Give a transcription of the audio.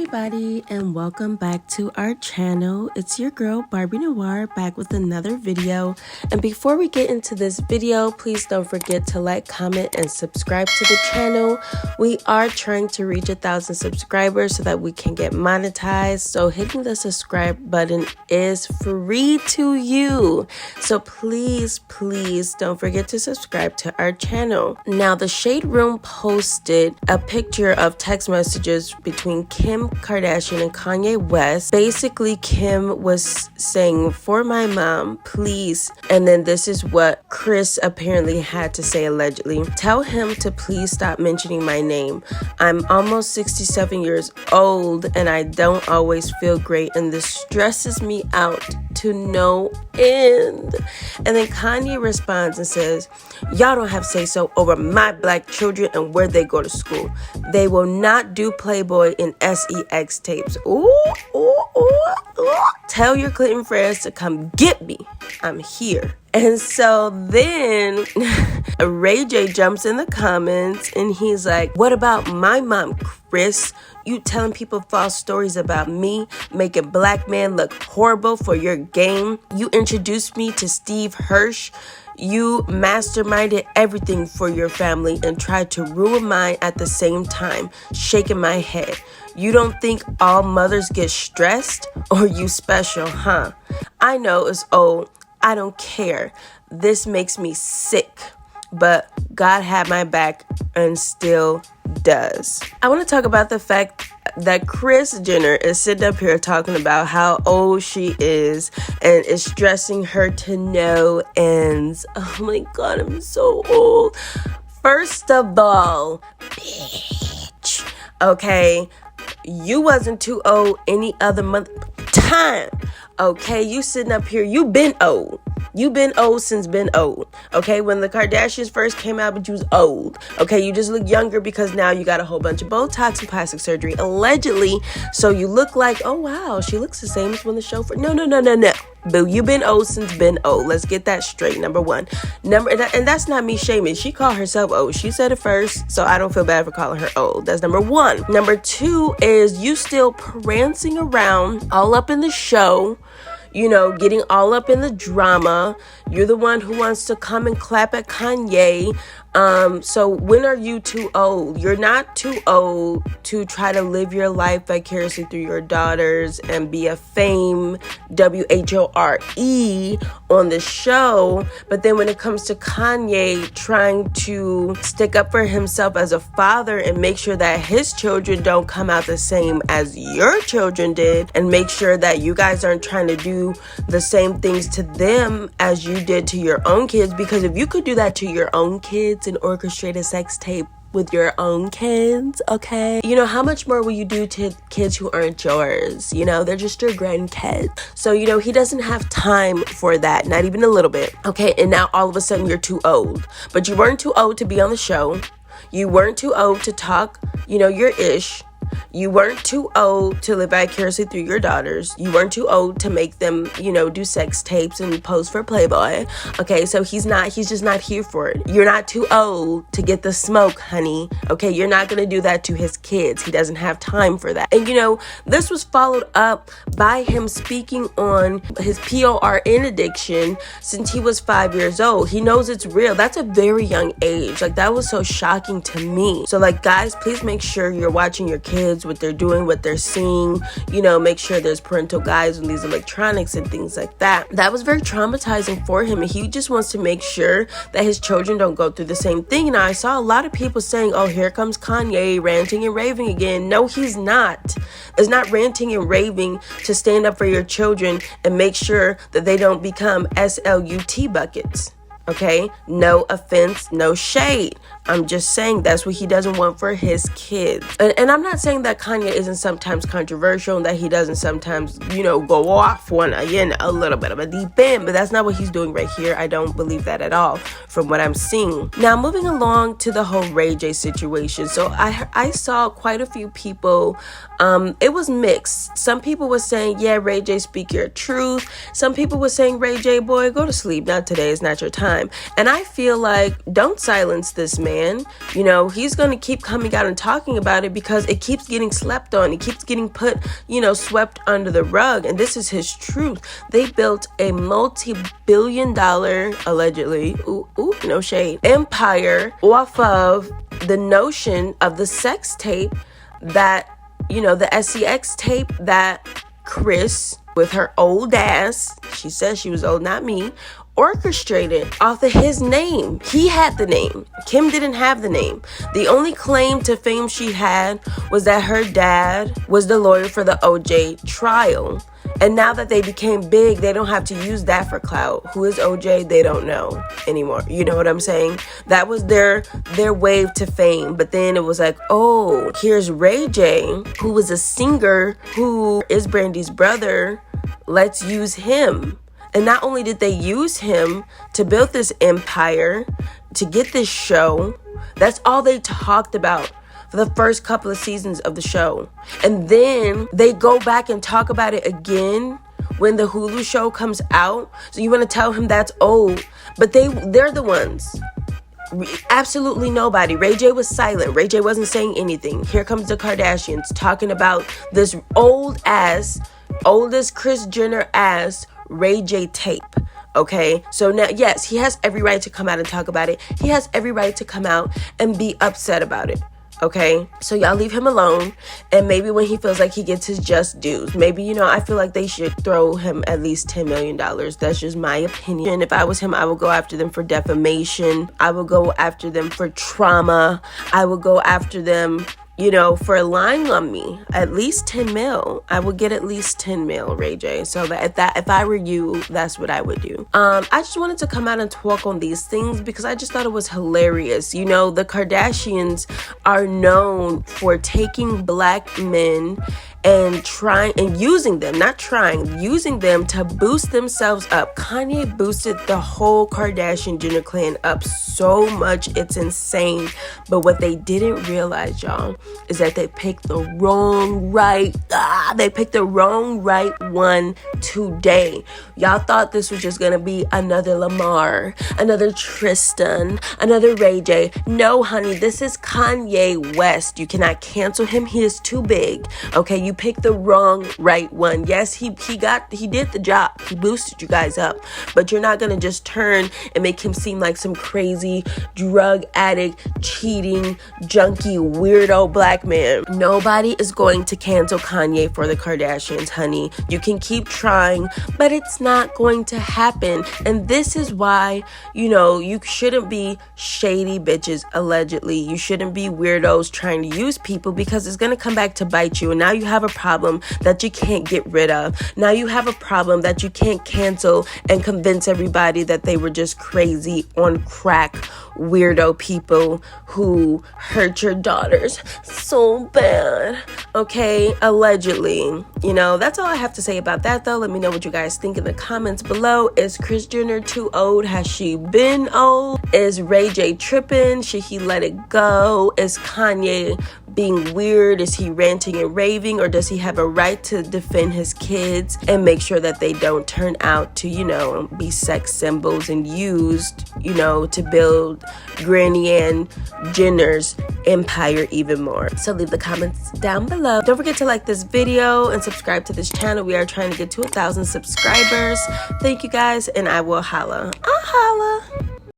everybody, and welcome back to our channel. It's your girl Barbie Noir back with another video. And before we get into this video, please don't forget to like, comment, and subscribe to the channel. We are trying to reach 1,000 subscribers so that we can get monetized. So hitting the subscribe button is free to you. So please don't forget to subscribe to our channel. Now, the Shade Room posted a picture of text messages between Kim Kardashian and Kanye West. Basically, Kim was saying, "For my mom, please." And then this is what Kris apparently had to say allegedly. "Tell him to please stop mentioning my name. I'm almost 67 years old and I don't always feel great, and this stresses me out to no end." And then Kanye responds and says, "Y'all don't have say-so over my black children and where they go to school. They will not do Playboy and sex tapes. Ooh. Tell your Clinton friends to come get me. I'm here." And so then Ray J jumps in the comments and he's like, "What about my mom, Kris? You telling people false stories about me, making black men look horrible for your game. You introduced me to Steve Hirsch. You masterminded everything for your family and tried to ruin mine at the same time." Shaking my head. "You don't think all mothers get stressed? Or you special, huh? I know it's old. I don't care. This makes me sick. But God had my back and still does." I want to talk about the fact that Kris Jenner is sitting up here talking about how old she is and is stressing her to no ends. Oh my God, I'm so old. First of all, bitch, okay, you wasn't too old any other month time. Okay, you sitting up here, you been old. You been old since been old. Okay, when the Kardashians first came out, but you was old. Okay, you just look younger because now you got a whole bunch of Botox and plastic surgery, allegedly. So you look like, oh wow, she looks the same as when the show for. No. Boo, you been old since been old. Let's get that straight. Number one. And that's not me shaming. She called herself old. She said it first, so I don't feel bad for calling her old. That's number one. Number two is you still prancing around all up in the show, you know, getting all up in the drama. You're the one who wants to come and clap at Kanye. So when are you too old? You're not too old to try to live your life vicariously through your daughters and be a fame, WHORE, on the show. But then when it comes to Kanye trying to stick up for himself as a father and make sure that his children don't come out the same as your children did, and make sure that you guys aren't trying to do the same things to them as you did to your own kids, because if you could do that to your own kids and orchestrate a sex tape with your own kids, okay, you know, how much more will you do to kids who aren't yours? You know, they're just your grandkids. So, you know, he doesn't have time for that, not even a little bit. Okay, and now all of a sudden you're too old. But you weren't too old to be on the show. You weren't too old to talk, you know, your ish. You weren't too old to live vicariously through your daughters. You weren't too old to make them, you know, do sex tapes and pose for Playboy. Okay, so he's just not here for it. You're not too old to get the smoke, honey. Okay, you're not gonna do that to his kids. He doesn't have time for that. And you know, this was followed up by him speaking on his PORN addiction since he was 5 years old. He knows it's real. That's a very young age. Like, that was so shocking to me. So like, guys, please make sure you're watching your kids, what they're doing, what they're seeing. You know, make sure there's parental guides on these electronics and things like that. That was very traumatizing for him, and he just wants to make sure that his children don't go through the same thing. Now, I saw a lot of people saying, "Oh, here comes Kanye ranting and raving again." No, he's not. It's not ranting and raving to stand up for your children and make sure that they don't become SLUT buckets. Okay, no offense, no shade. I'm just saying that's what he doesn't want for his kids. And I'm not saying that Kanye isn't sometimes controversial and that he doesn't sometimes, you know, go off on a little bit of a deep end, but that's not what he's doing right here. I don't believe that at all from what I'm seeing. Now, moving along to the whole Ray J situation. So I saw quite a few people, it was mixed. Some people were saying, yeah, Ray J, speak your truth. Some people were saying, Ray J, boy, go to sleep. Not today. It's not your time. And I feel like, don't silence this man. man. You know, he's going to keep coming out and talking about it because it keeps getting slept on. It keeps getting put, you know, swept under the rug. And this is his truth. They built a multi-billion-dollar, allegedly, no shade, empire off of the notion of the sex tape that, you know, the SEX tape that Kris, with her old ass, she says she was old, not me, orchestrated off of his name. He had the name. Kim didn't have the name. The only claim to fame she had was that her dad was the lawyer for the OJ trial. And now that they became big, they don't have to use that for clout. Who is OJ? They don't know anymore. You know what I'm saying? That was their wave to fame. But then it was like, oh, here's Ray J, who was a singer, who is Brandy's brother. Let's use him. And not only did they use him to build this empire, to get this show, that's all they talked about for the first couple of seasons of the show. And then they go back and talk about it again when the Hulu show comes out. So you want to tell him that's old, but they're the ones. Absolutely nobody. Ray J was silent. Ray J wasn't saying anything. Here comes the Kardashians talking about this oldest Kris Jenner ass Ray J tape. Okay, so now, yes, he has every right to come out and talk about it. He has every right to come out and be upset about it. Okay, so y'all leave him alone, and maybe when he feels like he gets his just dues, maybe, you know, I feel like they should throw him at least $10 million. That's just my opinion. If I was him, I would go after them for defamation. I would go after them for trauma. I would go after them, you know, for lying on me. At least 10 mil. I would get at least 10 mil, Ray J. So that if I were you, that's what I would do. I just wanted to come out and talk on these things because I just thought it was hilarious. You know, the Kardashians are known for taking black men and using them to boost themselves up. Kanye boosted the whole Kardashian Jenner clan up so much, it's insane. But what they didn't realize, y'all, is that they picked the wrong right one today. Y'all thought this was just gonna be another Lamar, another Tristan, another Ray J. No, honey, this is Kanye West. You cannot cancel him. He is too big. Okay, you picked the wrong right one. Yes, he did the job. He boosted you guys up, but you're not gonna just turn and make him seem like some crazy drug addict, cheating, junkie, weirdo black man. Nobody is going to cancel Kanye for the Kardashians, honey. You can keep trying, but it's not going to happen. And this is why, you know, you shouldn't be shady bitches, allegedly. You shouldn't be weirdos trying to use people, because it's gonna come back to bite you. And now you have a problem that you can't get rid of. Now you have a problem that you can't cancel and convince everybody that they were just crazy on crack weirdo people who hurt your daughters so bad. Okay, allegedly. You know, that's all I have to say about that, though. Let me know what you guys think in the comments below. Is Kris Jenner too old? Has she been old? Is Ray J tripping? Should he let it go? Is Kanye being weird? Is he ranting and raving, or does he have a right to defend his kids and make sure that they don't turn out to, you know, be sex symbols and used, you know, to build Granny and Jenner's empire even more? So leave the comments down below. Don't forget to like this video and subscribe to this channel. We are trying to get to 1,000 subscribers. Thank you guys, and I will holla. I'll holla.